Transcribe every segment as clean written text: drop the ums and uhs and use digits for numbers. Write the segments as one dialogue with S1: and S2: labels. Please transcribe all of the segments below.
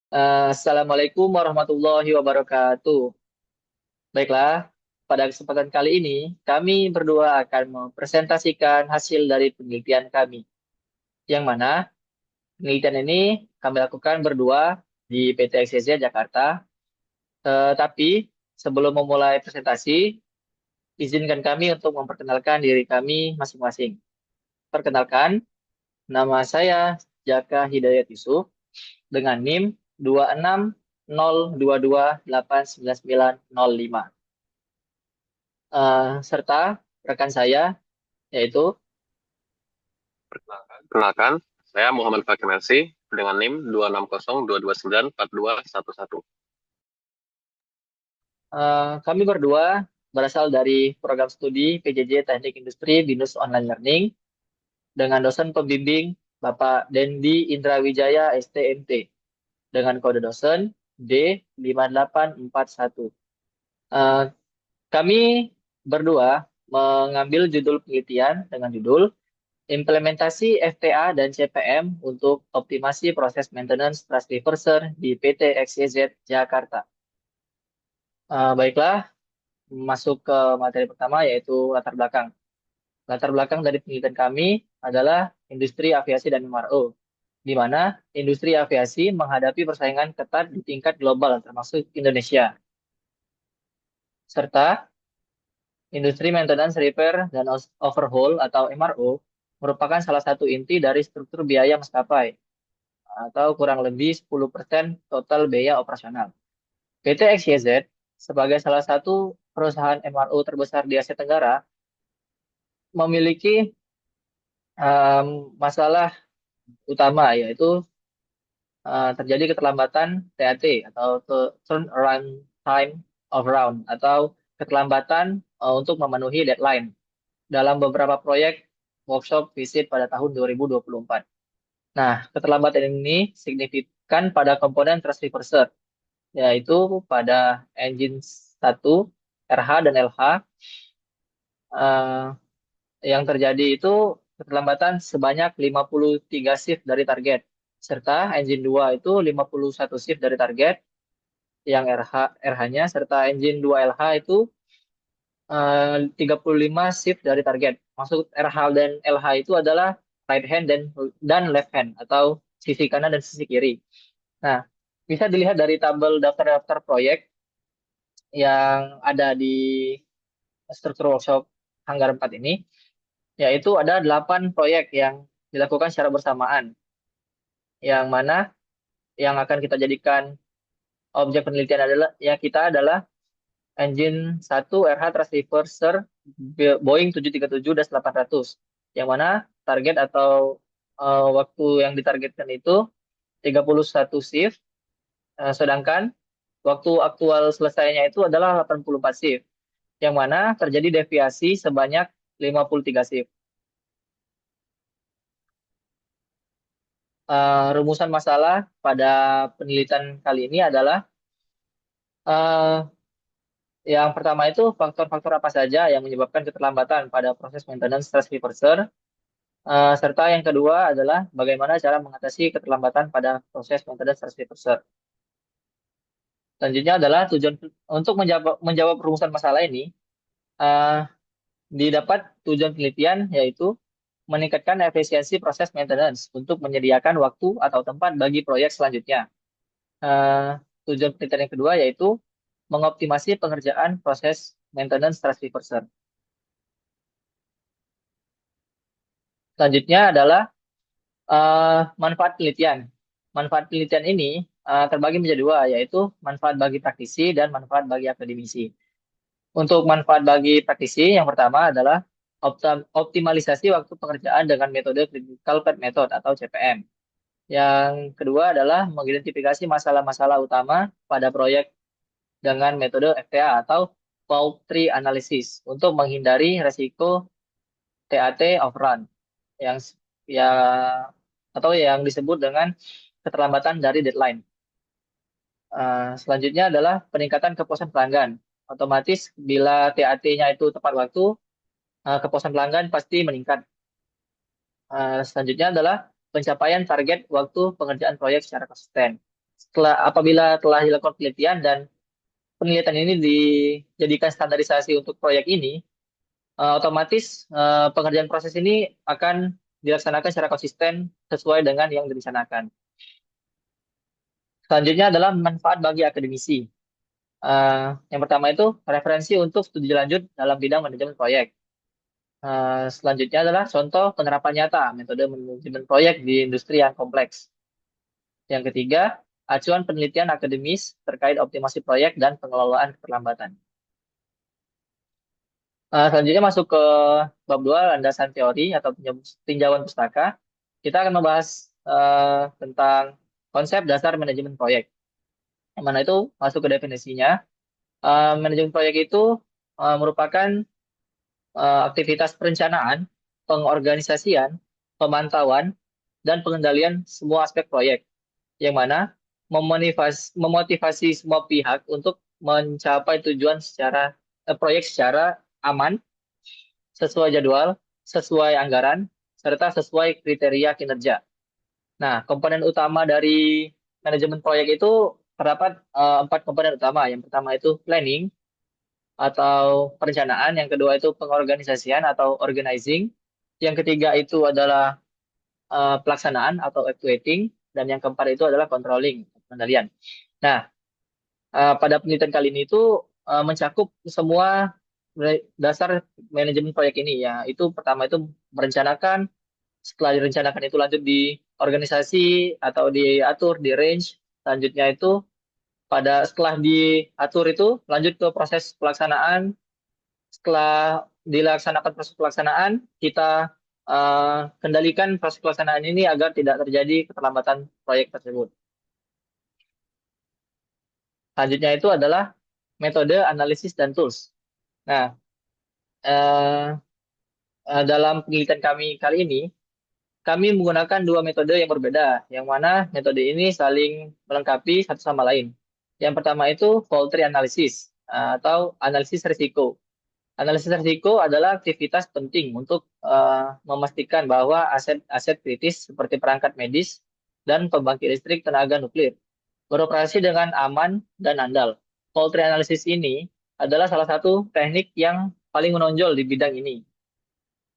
S1: Assalamualaikum warahmatullahi wabarakatuh. Baiklah, pada kesempatan kali ini kami berdua akan mempresentasikan hasil dari penelitian kami, yang mana penelitian ini kami lakukan berdua di PT XYZ Jakarta. Tetapi sebelum memulai presentasi, izinkan kami untuk memperkenalkan diri kami masing-masing. Perkenalkan, nama saya Jaka Hidayat Yusuf dengan NIM 2602289905. Serta rekan saya yaitu
S2: Perkenalkan, saya Muhammad Fakir Mersi dengan NIM 26022942111.
S1: kami berdua berasal dari program studi PJJ Teknik Industri Binus Online Learning dengan dosen pembimbing Bapak Dendi Indrawijaya STMT dengan kode dosen D5841. Eh, Kami berdua mengambil judul penelitian dengan judul Implementasi FTA dan CPM untuk optimasi proses maintenance trust reverser di PT XYZ Jakarta. Baiklah, masuk ke materi pertama yaitu latar belakang. Latar belakang dari penelitian kami adalah industri aviasi dan MRO, di mana industri aviasi menghadapi persaingan ketat di tingkat global termasuk Indonesia, serta industri maintenance repair dan overhaul atau MRO merupakan salah satu inti dari struktur biaya maskapai atau kurang lebih 10% total biaya operasional. PT XYZ sebagai salah satu perusahaan MRO terbesar di Asia Tenggara memiliki masalah utama yaitu terjadi keterlambatan TAT atau turnaround time of round atau keterlambatan untuk memenuhi deadline dalam beberapa proyek workshop visit pada tahun 2024. Nah, keterlambatan ini signifikan pada komponen thrust reverser, yaitu pada engine 1, RH dan LH. eh, yang terjadi itu keterlambatan sebanyak 53 shift dari target, serta engine 2 itu 51 shift dari target, yang RH-nya, serta engine 2 LH itu 35 shift dari target. Maksud RH dan LH itu adalah right hand dan left hand atau sisi kanan dan sisi kiri. Nah, bisa dilihat dari tabel daftar-daftar proyek yang ada di struktur workshop Hanggar 4 ini, yaitu ada 8 proyek yang dilakukan secara bersamaan, yang mana yang akan kita jadikan objek penelitian adalah engine 1 RH thrust reverser Boeing 737 dan 800, yang mana target atau waktu yang ditargetkan itu 31 shift, sedangkan waktu aktual selesainya itu adalah 84 shift, yang mana terjadi deviasi sebanyak 53 shift. Rumusan masalah pada penelitian kali ini adalah eh, yang pertama itu faktor-faktor apa saja yang menyebabkan keterlambatan pada proses maintenance stress reverser. Serta yang kedua adalah bagaimana cara mengatasi keterlambatan pada proses maintenance stress reverser. Selanjutnya adalah tujuan untuk menjawab rumusan masalah ini, eh, didapat tujuan penelitian yaitu meningkatkan efisiensi proses maintenance untuk menyediakan waktu atau tempat bagi proyek selanjutnya. Eh, Tujuan penelitian yang kedua yaitu mengoptimasi pengerjaan proses maintenance stress reverser. Selanjutnya adalah manfaat penelitian. Manfaat penelitian ini terbagi menjadi dua, yaitu manfaat bagi praktisi dan manfaat bagi akademisi. Untuk manfaat bagi praktisi, yang pertama adalah optimalisasi waktu pengerjaan dengan metode Critical Path Method atau CPM. Yang kedua adalah mengidentifikasi masalah-masalah utama pada proyek dengan metode FTA atau Fault Tree Analysis untuk menghindari resiko TAT overrun yang ya atau yang disebut dengan keterlambatan dari deadline. Selanjutnya adalah peningkatan kepuasan pelanggan. Otomatis bila TAT-nya itu tepat waktu, kepuasan pelanggan pasti meningkat. Selanjutnya adalah pencapaian target waktu pengerjaan proyek secara konsisten. Apabila telah dilakukan penelitian dan penelitian ini dijadikan standarisasi untuk proyek ini, otomatis pengerjaan proses ini akan dilaksanakan secara konsisten sesuai dengan yang direncanakan. Selanjutnya adalah manfaat bagi akademisi. Yang pertama itu referensi untuk studi lanjut dalam bidang manajemen proyek. Selanjutnya adalah contoh penerapan nyata metode manajemen proyek di industri yang kompleks. Yang ketiga, acuan penelitian akademis terkait optimasi proyek dan pengelolaan keterlambatan. Selanjutnya masuk ke bab 2 landasan teori atau tinjauan pustaka. Kita akan membahas tentang konsep dasar manajemen proyek. Yang mana itu masuk ke definisinya. Manajemen proyek itu merupakan aktivitas perencanaan, pengorganisasian, pemantauan, dan pengendalian semua aspek proyek, yang mana memotivasi semua pihak untuk mencapai tujuan proyek secara aman, sesuai jadwal, sesuai anggaran, serta sesuai kriteria kinerja. Nah, komponen utama dari manajemen proyek itu terdapat 4 komponen utama. Yang pertama itu planning atau perencanaan, yang kedua itu pengorganisasian atau organizing, yang ketiga itu adalah pelaksanaan atau evaluating, dan yang keempat itu adalah controlling, pengendalian. Nah, pada penelitian kali ini itu mencakup semua dasar manajemen proyek ini ya. Itu pertama itu merencanakan, setelah direncanakan itu lanjut di organisasi atau diatur di range. Selanjutnya itu setelah diatur itu lanjut ke proses pelaksanaan. Setelah dilaksanakan proses pelaksanaan, kita kendalikan proses pelaksanaan ini agar tidak terjadi keterlambatan proyek tersebut. Selanjutnya itu adalah metode analisis dan tools. Nah, eh, dalam penelitian kami kali ini, kami menggunakan dua metode yang berbeda, yang mana metode ini saling melengkapi satu sama lain. Yang pertama itu fault tree analysis atau analisis risiko. Analisis risiko adalah aktivitas penting untuk memastikan bahwa aset-aset kritis seperti perangkat medis dan pembangkit listrik tenaga nuklir beroperasi dengan aman dan andal. Fault tree analysis ini adalah salah satu teknik yang paling menonjol di bidang ini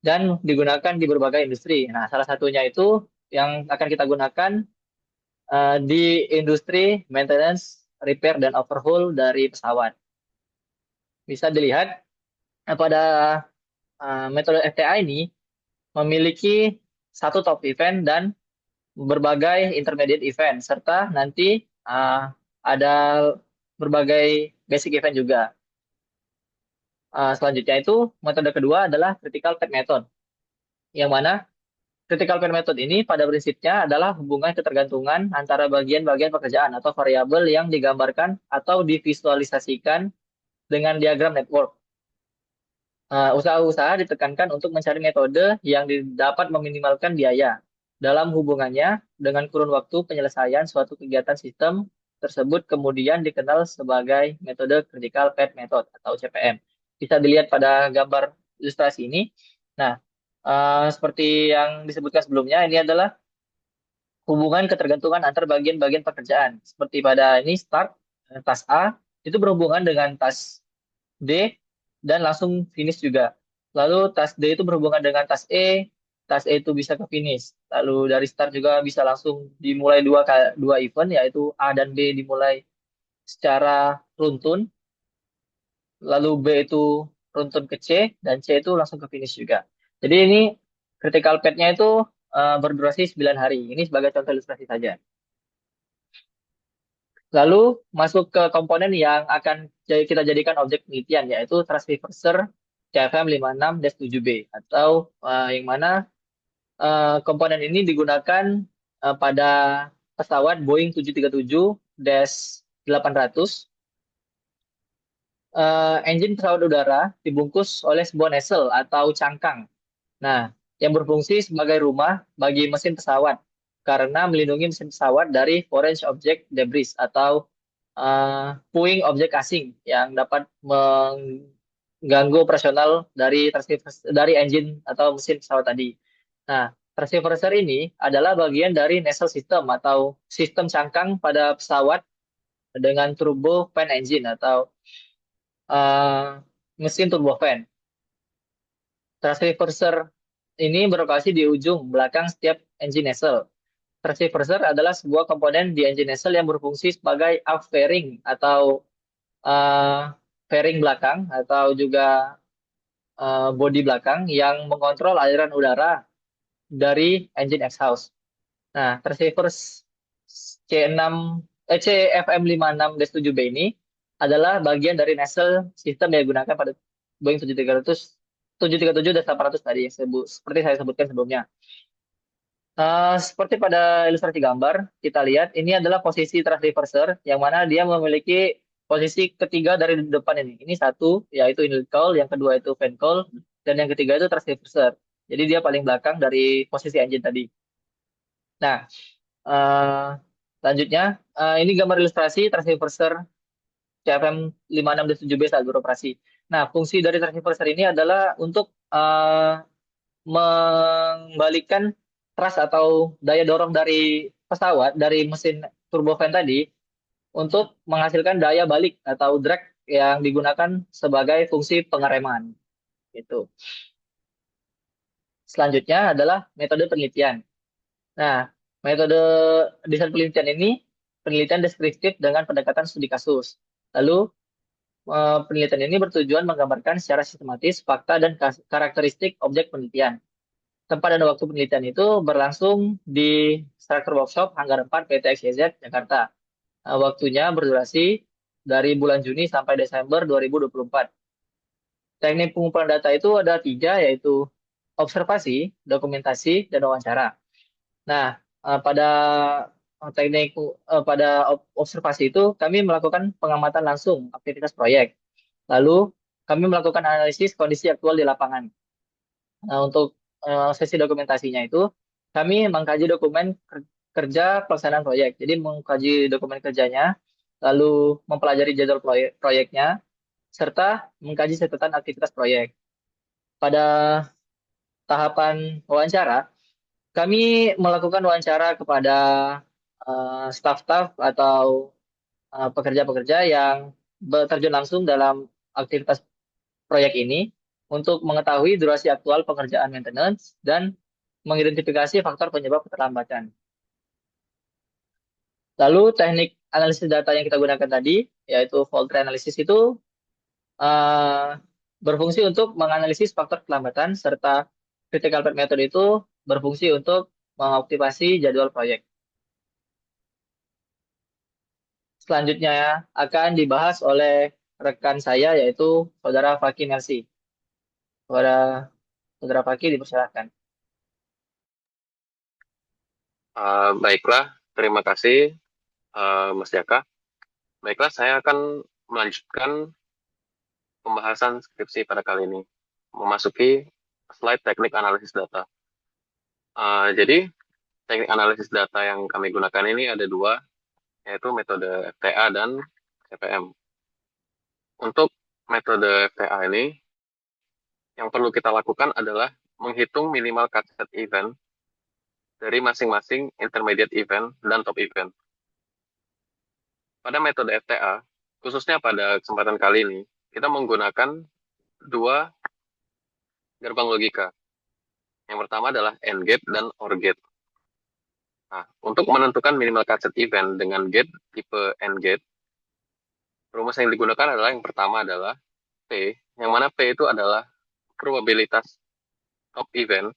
S1: dan digunakan di berbagai industri. Nah, salah satunya itu yang akan kita gunakan di industri maintenance, repair, dan overhaul dari pesawat. Bisa dilihat pada metode FTA ini memiliki satu top event dan berbagai intermediate event, serta nanti ada berbagai basic event juga. Selanjutnya itu metode kedua adalah critical path method, yang mana critical path method ini pada prinsipnya adalah hubungan ketergantungan antara bagian-bagian pekerjaan atau variabel yang digambarkan atau divisualisasikan dengan diagram network. Usaha-usaha ditekankan untuk mencari metode yang dapat meminimalkan biaya dalam hubungannya dengan kurun waktu penyelesaian suatu kegiatan sistem tersebut, kemudian dikenal sebagai metode Critical Path Method atau CPM. Bisa dilihat pada gambar ilustrasi ini. Nah, seperti yang disebutkan sebelumnya, ini adalah hubungan ketergantungan antar bagian-bagian pekerjaan. Seperti pada ini start, tas A itu berhubungan dengan tas D dan langsung finish juga. Lalu tas D itu berhubungan dengan tas E itu bisa ke finish. Lalu dari start juga bisa langsung dimulai dua event, yaitu A dan B dimulai secara runtun. Lalu B itu runtun ke C dan C itu langsung ke finish juga. Jadi ini critical path-nya itu berdurasi 9 hari. Ini sebagai contoh ilustrasi saja. Lalu masuk ke komponen yang akan kita jadikan objek penelitian, yaitu transverser CFM 56-7B, atau yang mana komponen ini digunakan pada pesawat Boeing 737-800. Engine pesawat udara dibungkus oleh sebuah nacelle atau cangkang. Nah, yang berfungsi sebagai rumah bagi mesin pesawat karena melindungi mesin pesawat dari foreign object debris atau puing objek asing yang dapat mengganggu operasional dari engine atau mesin pesawat tadi. Nah, Transverser ini adalah bagian dari nacelle system atau sistem cangkang pada pesawat dengan turbofan engine atau uh, mesin turbofan. Transverser ini berlokasi di ujung belakang setiap engine nacelle. Transverser adalah sebuah komponen di engine nacelle yang berfungsi sebagai aft fairing atau uh, fairing belakang atau juga bodi belakang yang mengontrol aliran udara dari engine exhaust. Nah, transceiver C6 CFM56-7B ini adalah bagian dari nacelle sistem yang digunakan pada Boeing 7300 737 dan 800 tadi yang seperti saya sebutkan sebelumnya. Seperti pada ilustrasi gambar, kita lihat ini adalah posisi transverser yang mana dia memiliki posisi ketiga dari depan ini. Ini satu, yaitu inlet cowl, yang kedua itu fan cowl, dan yang ketiga itu transverser. Jadi dia paling belakang dari posisi engine tadi. Nah, eh, selanjutnya, ini gambar ilustrasi transverser CFM 56-7B saat beroperasi. Nah, fungsi dari transverser ini adalah untuk membalikkan thrust atau daya dorong dari pesawat dari mesin turbofan tadi untuk menghasilkan daya balik atau drag yang digunakan sebagai fungsi pengereman gitu. Selanjutnya adalah metode penelitian. Nah, metode desain penelitian ini penelitian deskriptif dengan pendekatan studi kasus. Lalu penelitian ini bertujuan menggambarkan secara sistematis fakta dan karakteristik objek penelitian. Tempat dan waktu penelitian itu berlangsung di Struktur Workshop Hanggar 4 PT XYZ Jakarta. Waktunya berdurasi dari bulan Juni sampai Desember 2024. Teknik pengumpulan data itu ada tiga, yaitu observasi, dokumentasi, dan wawancara. Nah, pada teknik pada observasi itu kami melakukan pengamatan langsung aktivitas proyek. Lalu kami melakukan analisis kondisi aktual di lapangan. Nah, untuk sesi dokumentasinya itu, kami mengkaji dokumen kerja pelaksanaan proyek. Jadi mengkaji dokumen kerjanya, lalu mempelajari jadwal proyeknya, serta mengkaji catatan aktivitas proyek. Pada tahapan wawancara, kami melakukan wawancara kepada staf-staf atau pekerja-pekerja yang terjun langsung dalam aktivitas proyek ini untuk mengetahui durasi aktual pengerjaan maintenance dan mengidentifikasi faktor penyebab keterlambatan. Lalu teknik analisis data yang kita gunakan tadi, yaitu fault tree analysis itu eh, berfungsi untuk menganalisis faktor keterlambatan serta critical path method itu berfungsi untuk mengoptimasi jadwal proyek. Selanjutnya akan dibahas oleh rekan saya yaitu Saudara Faki Mersi. Saudara, Saudara Faki dipersilakan.
S2: Baiklah, terima kasih Mas Jaka. Baiklah, saya akan melanjutkan pembahasan skripsi pada kali ini, memasuki slide teknik analisis data. Jadi, teknik analisis data yang kami gunakan ini ada dua, yaitu metode FTA dan CPM. Untuk metode FTA ini, yang perlu kita lakukan adalah menghitung minimal cut set event dari masing-masing intermediate event dan top event. Pada metode FTA, khususnya pada kesempatan kali ini, kita menggunakan dua gerbang logika. Yang pertama adalah AND gate dan OR gate. Nah, untuk menentukan minimal cut set event dengan gate tipe AND gate, rumus yang digunakan adalah yang pertama adalah P, yang mana P itu adalah probabilitas top event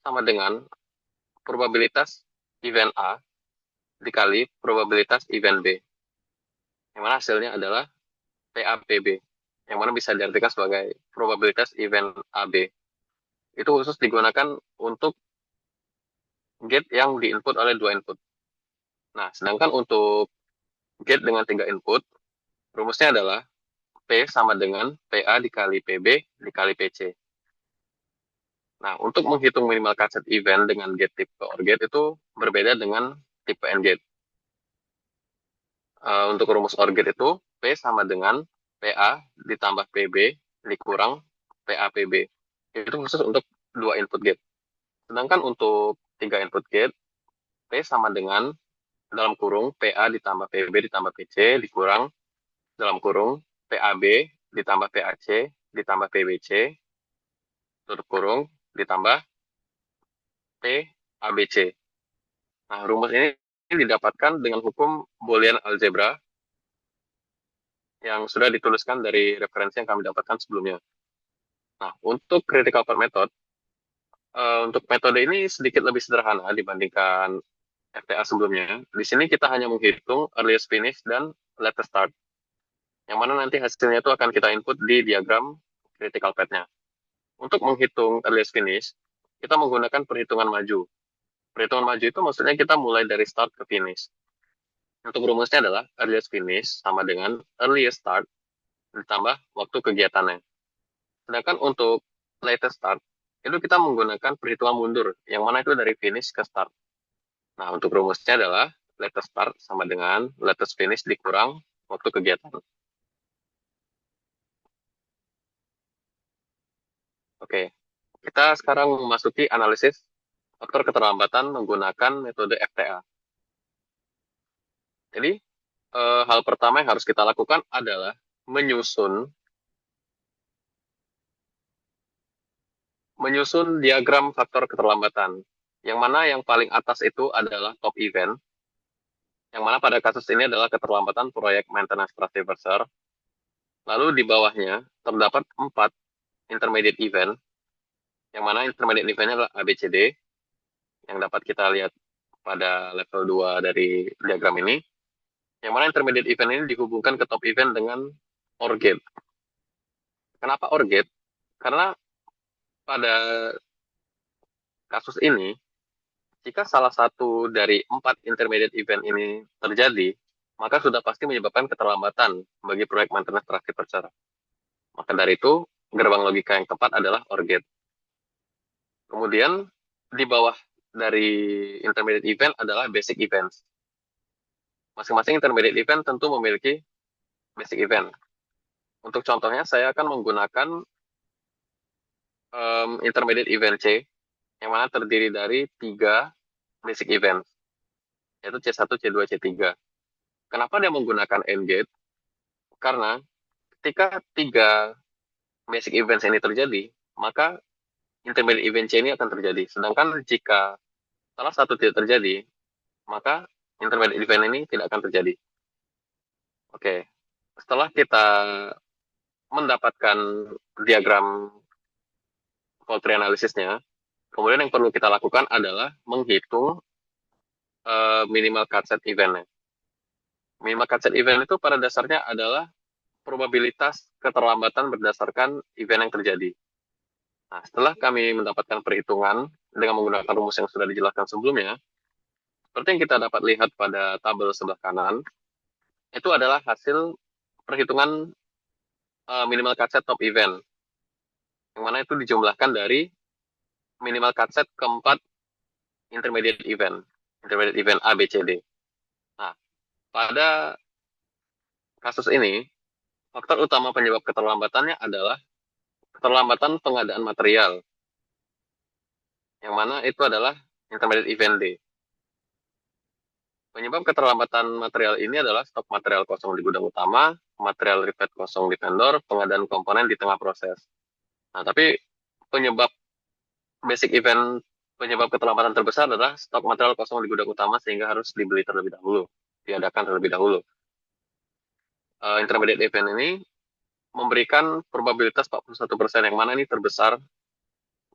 S2: sama dengan probabilitas event A dikali probabilitas event B. Yang mana hasilnya adalah PAPB, yang mana bisa diartikan sebagai probabilitas event AB. Itu khusus digunakan untuk gate yang diinput oleh dua input. Nah, sedangkan untuk gate dengan tiga input, rumusnya adalah P sama dengan PA dikali PB dikali PC. Nah, untuk menghitung minimal cut set event dengan gate tipe OR gate itu berbeda dengan tipe AND gate. Untuk rumus OR gate itu P sama dengan PA ditambah PB dikurang PAPB. Itu khusus untuk dua input gate. Sedangkan untuk tiga input gate, P sama dengan dalam kurung PA ditambah PB ditambah PC dikurang dalam kurung PAB ditambah PAC ditambah PBC tutup kurung ditambah PABC. Nah, rumus ini didapatkan dengan hukum Boolean algebra yang sudah dituliskan dari referensi yang kami dapatkan sebelumnya. Nah, untuk critical path method, untuk metode ini sedikit lebih sederhana dibandingkan FTA sebelumnya. Di sini kita hanya menghitung earliest finish dan latest start, yang mana nanti hasilnya itu akan kita input di diagram critical path-nya. Untuk menghitung earliest finish, kita menggunakan perhitungan maju. Perhitungan maju itu maksudnya kita mulai dari start ke finish. Untuk rumusnya adalah earliest finish sama dengan earliest start ditambah waktu kegiatannya. Sedangkan untuk latest start, itu kita menggunakan perhitungan mundur, yang mana itu dari finish ke start. Nah, untuk rumusnya adalah latest start sama dengan latest finish dikurang waktu kegiatan. Oke, kita sekarang memasuki analisis faktor keterlambatan menggunakan metode FTA. Jadi, hal pertama yang harus kita lakukan adalah menyusun diagram faktor keterlambatan. Yang mana yang paling atas itu adalah top event, yang mana pada kasus ini adalah keterlambatan proyek maintenance transceiver. Lalu di bawahnya terdapat 4 intermediate event, yang mana intermediate eventnya adalah ABCD, yang dapat kita lihat pada level 2 dari diagram ini, yang mana intermediate event ini dihubungkan ke top event dengan OR gate. Kenapa OR gate? Karena pada kasus ini, jika salah satu dari 4 intermediate event ini terjadi, maka sudah pasti menyebabkan keterlambatan bagi proyek maintenance transceiver. Maka dari itu, gerbang logika yang tepat adalah OR gate. Kemudian, di bawah dari intermediate event adalah basic events. Masing-masing intermediate event tentu memiliki basic event. Untuk contohnya, saya akan menggunakan intermediate event C, yang mana terdiri dari 3 basic event, yaitu C1, C2, C3. Kenapa dia menggunakan AND gate? Karena ketika 3 basic events ini terjadi, maka intermediate event C ini akan terjadi. Sedangkan jika salah satu tidak terjadi, maka intermediate event ini tidak akan terjadi. Oke, setelah kita mendapatkan diagram fault tree analisisnya, kemudian yang perlu kita lakukan adalah menghitung minimal cut set eventnya. Minimal cut set event itu pada dasarnya adalah probabilitas keterlambatan berdasarkan event yang terjadi. Nah, setelah kami mendapatkan perhitungan dengan menggunakan rumus yang sudah dijelaskan sebelumnya, seperti yang kita dapat lihat pada tabel sebelah kanan, itu adalah hasil perhitungan minimal cut set top event, yang mana itu dijumlahkan dari minimal cut set keempat intermediate event A, B, C, D. Nah, pada kasus ini, faktor utama penyebab keterlambatannya adalah keterlambatan pengadaan material, yang mana itu adalah intermediate event D. Penyebab keterlambatan material ini adalah stok material kosong di gudang utama, material repeat kosong di vendor, pengadaan komponen di tengah proses. Nah, tapi penyebab basic event, penyebab keterlambatan terbesar adalah stok material kosong di gudang utama sehingga harus dibeli terlebih dahulu, diadakan terlebih dahulu. Intermediate event ini memberikan probabilitas 41%, yang mana ini terbesar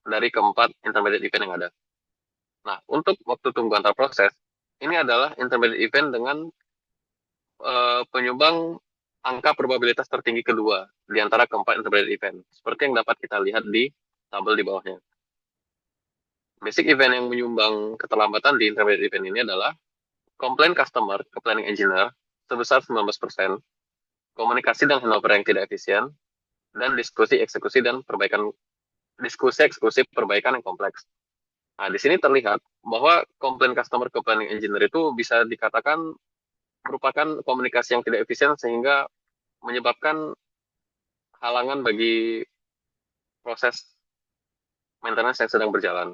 S2: dari keempat intermediate event yang ada. Nah, untuk waktu tunggu antar proses, ini adalah intermediate event dengan penyumbang angka probabilitas tertinggi kedua di antara keempat intermediate event, seperti yang dapat kita lihat di tabel di bawahnya. Basic event yang menyumbang keterlambatan di intermediate event ini adalah komplain customer ke planning engineer sebesar 19%, komunikasi dan handover yang tidak efisien, dan diskusi eksekusi perbaikan yang kompleks. Nah, di sini terlihat bahwa komplain customer ke planning engineer itu bisa dikatakan merupakan komunikasi yang tidak efisien sehingga menyebabkan halangan bagi proses maintenance yang sedang berjalan.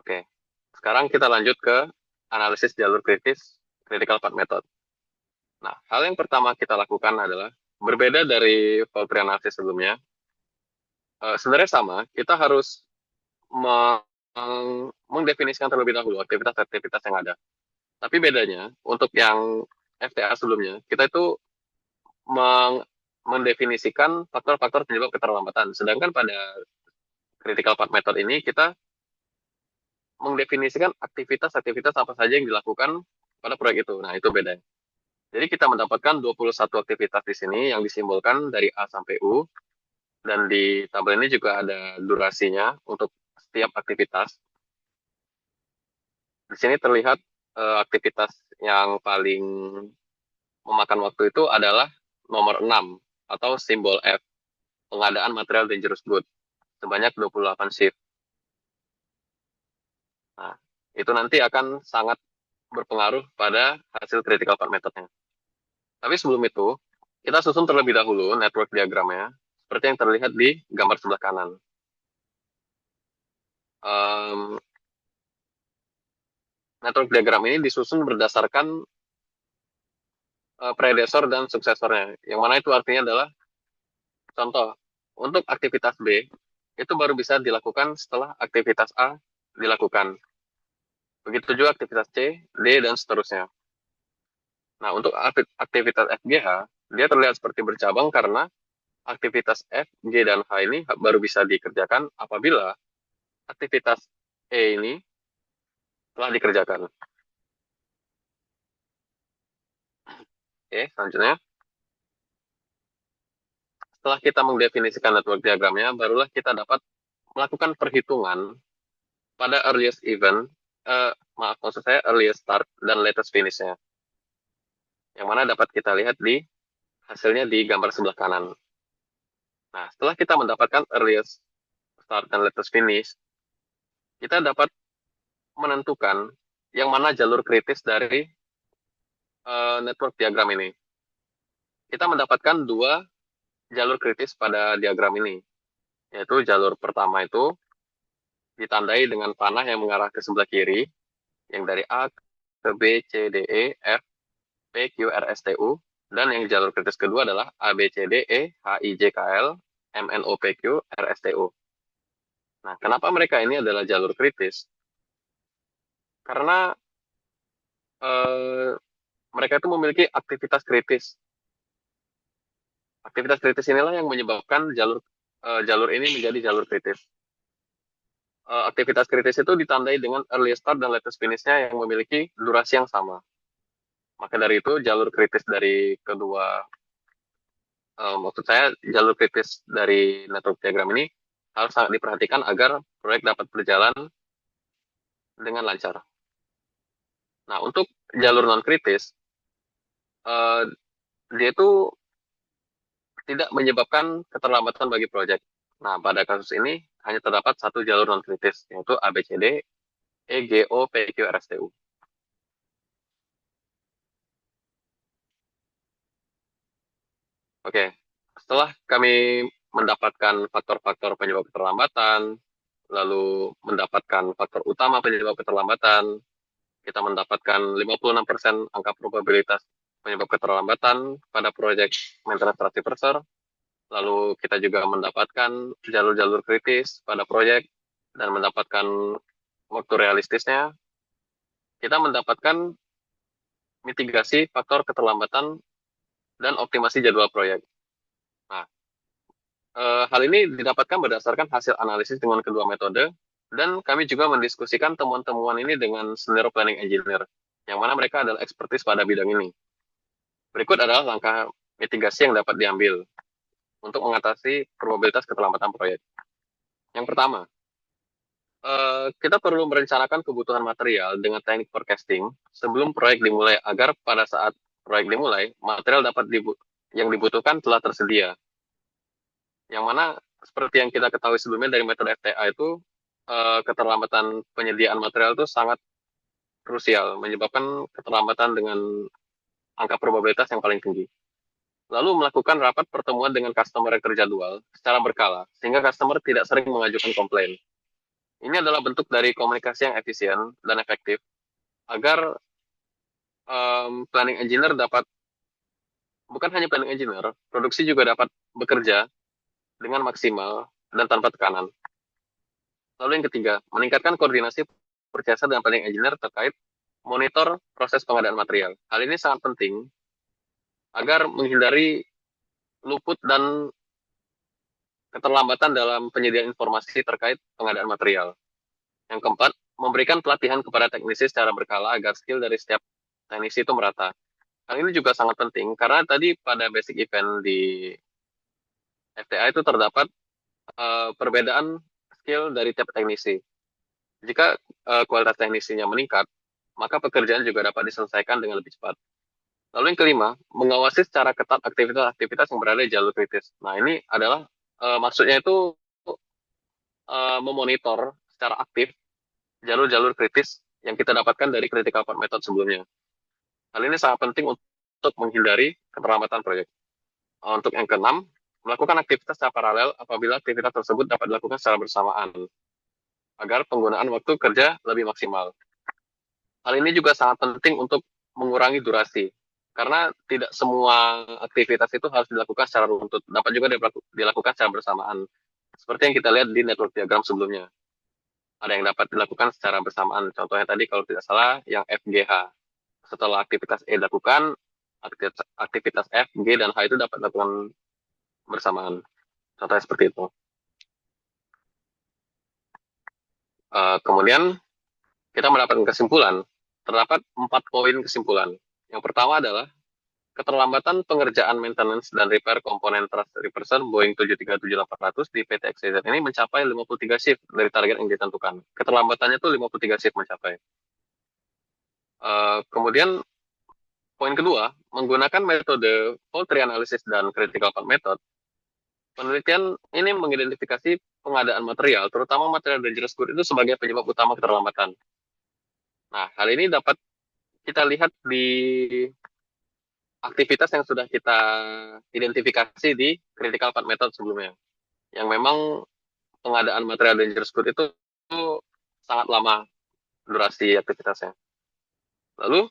S2: Oke, sekarang kita lanjut ke analisis jalur kritis, critical path method. Nah, hal yang pertama kita lakukan adalah berbeda dari fault tree analysis sebelumnya. Sebenarnya sama, kita harus mengdefinisikan terlebih dahulu aktivitas-aktivitas yang ada. Tapi bedanya, untuk yang FTA sebelumnya, kita itu mendefinisikan faktor-faktor penyebab keterlambatan. Sedangkan pada critical path method ini, kita mendefinisikan aktivitas-aktivitas apa saja yang dilakukan pada proyek itu. Nah, itu beda. Jadi kita mendapatkan 21 aktivitas di sini yang disimbolkan dari A sampai U. Dan di tabel ini juga ada durasinya untuk setiap aktivitas. Di sini terlihat aktivitas yang paling memakan waktu itu adalah nomor 6 atau simbol F, pengadaan material dangerous good, sebanyak 28 shift. Nah, itu nanti akan sangat berpengaruh pada hasil critical path methodnya. Tapi sebelum itu, kita susun terlebih dahulu network diagramnya, seperti yang terlihat di gambar sebelah kanan. Um, Network diagram ini disusun berdasarkan predesor dan suksesornya. Yang mana itu artinya adalah contoh, untuk aktivitas B itu baru bisa dilakukan setelah aktivitas A dilakukan. Begitu juga aktivitas C, D, dan seterusnya. Nah, untuk aktivitas FGH, dia terlihat seperti bercabang karena aktivitas F, G, dan H ini baru bisa dikerjakan apabila aktivitas E ini telah dikerjakan. Oke, selanjutnya. Setelah kita mendefinisikan network diagramnya, barulah kita dapat melakukan perhitungan pada earliest event, maksud saya earliest start dan latest finish-nya. Yang mana dapat kita lihat di hasilnya di gambar sebelah kanan. Nah, setelah kita mendapatkan earliest start dan latest finish, kita dapat menentukan yang mana jalur kritis dari network diagram ini. Kita mendapatkan dua jalur kritis pada diagram ini, yaitu jalur pertama itu ditandai dengan panah yang mengarah ke sebelah kiri, yang dari A ke B, C, D, E, F, P, Q, R, S, T, U, dan yang jalur kritis kedua adalah A, B, C, D, E, H, I, J, K, L, M, N, O, P, Q, R, S, T, U. Nah, kenapa mereka ini adalah jalur kritis? Karena mereka itu memiliki aktivitas kritis. Aktivitas kritis inilah yang menyebabkan jalur ini menjadi jalur kritis. Aktivitas kritis itu ditandai dengan early start dan latest finish-nya yang memiliki durasi yang sama. Maka dari itu, jalur kritis dari kedua, maksud saya jalur kritis dari network diagram ini harus sangat diperhatikan agar proyek dapat berjalan dengan lancar. Nah, untuk jalur non-kritis, dia itu tidak menyebabkan keterlambatan bagi proyek. Nah, pada kasus ini hanya terdapat satu jalur non-kritis, yaitu ABCD, EGO, PQ, RSTU. Oke, setelah kami mendapatkan faktor-faktor penyebab keterlambatan, lalu mendapatkan faktor utama penyebab keterlambatan, kita mendapatkan 56% angka probabilitas penyebab keterlambatan pada proyek maintenance transfer, lalu kita juga mendapatkan jalur-jalur kritis pada proyek, dan mendapatkan waktu realistisnya, kita mendapatkan mitigasi faktor keterlambatan dan optimasi jadwal proyek. Nah, hal ini didapatkan berdasarkan hasil analisis dengan kedua metode, dan kami juga mendiskusikan temuan-temuan ini dengan senior planning engineer, yang mana mereka adalah ekspertis pada bidang ini. Berikut adalah langkah mitigasi yang dapat diambil untuk mengatasi probabilitas keterlambatan proyek. Yang pertama, kita perlu merencanakan kebutuhan material dengan teknik forecasting sebelum proyek dimulai agar pada saat proyek dimulai, material yang dibutuhkan telah tersedia. Yang mana seperti yang kita ketahui sebelumnya dari metode FTA itu, keterlambatan penyediaan material itu sangat krusial, menyebabkan keterlambatan dengan angka probabilitas yang paling tinggi. Lalu melakukan rapat pertemuan dengan customer yang terjadwal secara berkala, sehingga customer tidak sering mengajukan komplain. Ini adalah bentuk dari komunikasi yang efisien dan efektif agar planning engineer dapat, bukan hanya planning engineer, produksi juga dapat bekerja dengan maksimal dan tanpa tekanan. Lalu yang ketiga, meningkatkan koordinasi purchaser dan planning engineer terkait monitor proses pengadaan material. Hal ini sangat penting agar menghindari luput dan keterlambatan dalam penyediaan informasi terkait pengadaan material. Yang keempat, memberikan pelatihan kepada teknisi secara berkala agar skill dari setiap teknisi itu merata. Hal ini juga sangat penting karena tadi pada basic event di FTA itu terdapat perbedaan skill dari tiap teknisi. Jika kualitas teknisinya meningkat, maka pekerjaan juga dapat diselesaikan dengan lebih cepat. Lalu yang kelima, mengawasi secara ketat aktivitas-aktivitas yang berada di jalur kritis. Nah, ini adalah maksudnya itu memonitor secara aktif jalur-jalur kritis yang kita dapatkan dari critical path method sebelumnya. Hal ini sangat penting untuk menghindari keterlambatan proyek. Untuk yang keenam, melakukan aktivitas secara paralel apabila aktivitas tersebut dapat dilakukan secara bersamaan agar penggunaan waktu kerja lebih maksimal. Hal ini juga sangat penting untuk mengurangi durasi, karena tidak semua aktivitas itu harus dilakukan secara runtut, dapat juga dilakukan secara bersamaan. Seperti yang kita lihat di network diagram sebelumnya. Ada yang dapat dilakukan secara bersamaan. Contohnya tadi kalau tidak salah yang FGH. Setelah aktivitas E dilakukan, aktivitas F, G, dan H itu dapat dilakukan bersamaan. Contohnya seperti itu. Kemudian kita mendapatkan kesimpulan. Terdapat 4 poin kesimpulan. Yang pertama adalah keterlambatan pengerjaan maintenance dan repair komponen thrust reverser Boeing 737-800 di PT XYZ ini mencapai 53 shift dari target yang ditentukan. Keterlambatannya itu 53 shift mencapai. Kemudian poin kedua, menggunakan metode fault tree analysis dan critical path method, penelitian ini mengidentifikasi pengadaan material, terutama material dangerous good itu sebagai penyebab utama keterlambatan. Nah, hal ini dapat kita lihat di aktivitas yang sudah kita identifikasi di critical path method sebelumnya. Yang memang pengadaan material dangerous good itu sangat lama durasi aktivitasnya. Lalu,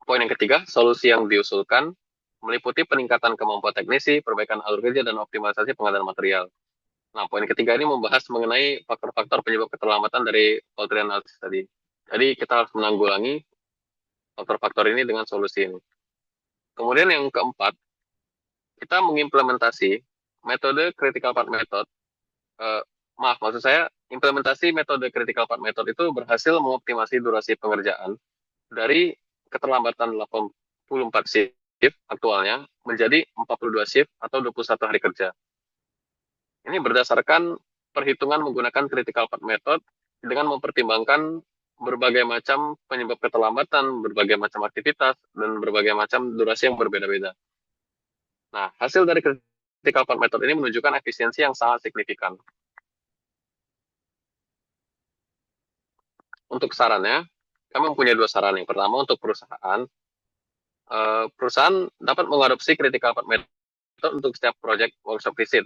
S2: poin yang ketiga, solusi yang diusulkan meliputi peningkatan kemampuan teknisi, perbaikan alur kerja, dan optimalisasi pengadaan material. Nah, poin ketiga ini membahas mengenai faktor-faktor penyebab keterlambatan dari fault tree analysis tadi. Jadi, kita harus menanggulangi faktor-faktor ini dengan solusi ini. Kemudian yang keempat, kita mengimplementasi metode critical path method. Maksud saya, implementasi metode critical path method itu berhasil mengoptimasi durasi pengerjaan dari keterlambatan 84 shift aktualnya menjadi 42 shift atau 21 hari kerja. Ini berdasarkan perhitungan menggunakan critical path method dengan mempertimbangkan berbagai macam penyebab keterlambatan, berbagai macam aktivitas, dan berbagai macam durasi yang berbeda-beda. Nah, hasil dari critical path method ini menunjukkan efisiensi yang sangat signifikan. Untuk sarannya, kami mempunyai 2 saran. Yang pertama untuk perusahaan, perusahaan dapat mengadopsi critical path method untuk setiap project workshop visit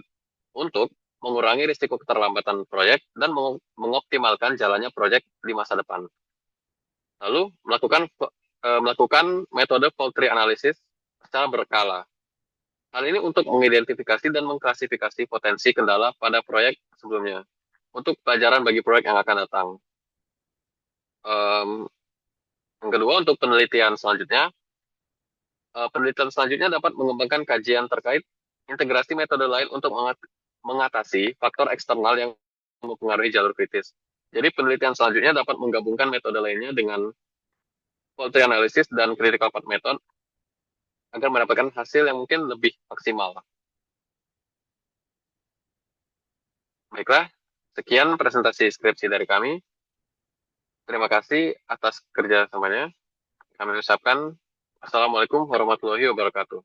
S2: untuk mengurangi risiko keterlambatan proyek dan mengoptimalkan jalannya proyek di masa depan. Lalu melakukan metode fault tree analysis secara berkala. Hal ini untuk mengidentifikasi dan mengklasifikasi potensi kendala pada proyek sebelumnya untuk pelajaran bagi proyek yang akan datang. Yang kedua, untuk penelitian selanjutnya dapat mengembangkan kajian terkait integrasi metode lain untuk mengatasi faktor eksternal yang mempengaruhi jalur kritis. Jadi penelitian selanjutnya dapat menggabungkan metode lainnya dengan fault tree analysis dan critical path method agar mendapatkan hasil yang mungkin lebih maksimal. Baiklah, sekian presentasi skripsi dari kami. Terima kasih atas kerjasamanya. Kami ucapkan Assalamualaikum warahmatullahi wabarakatuh.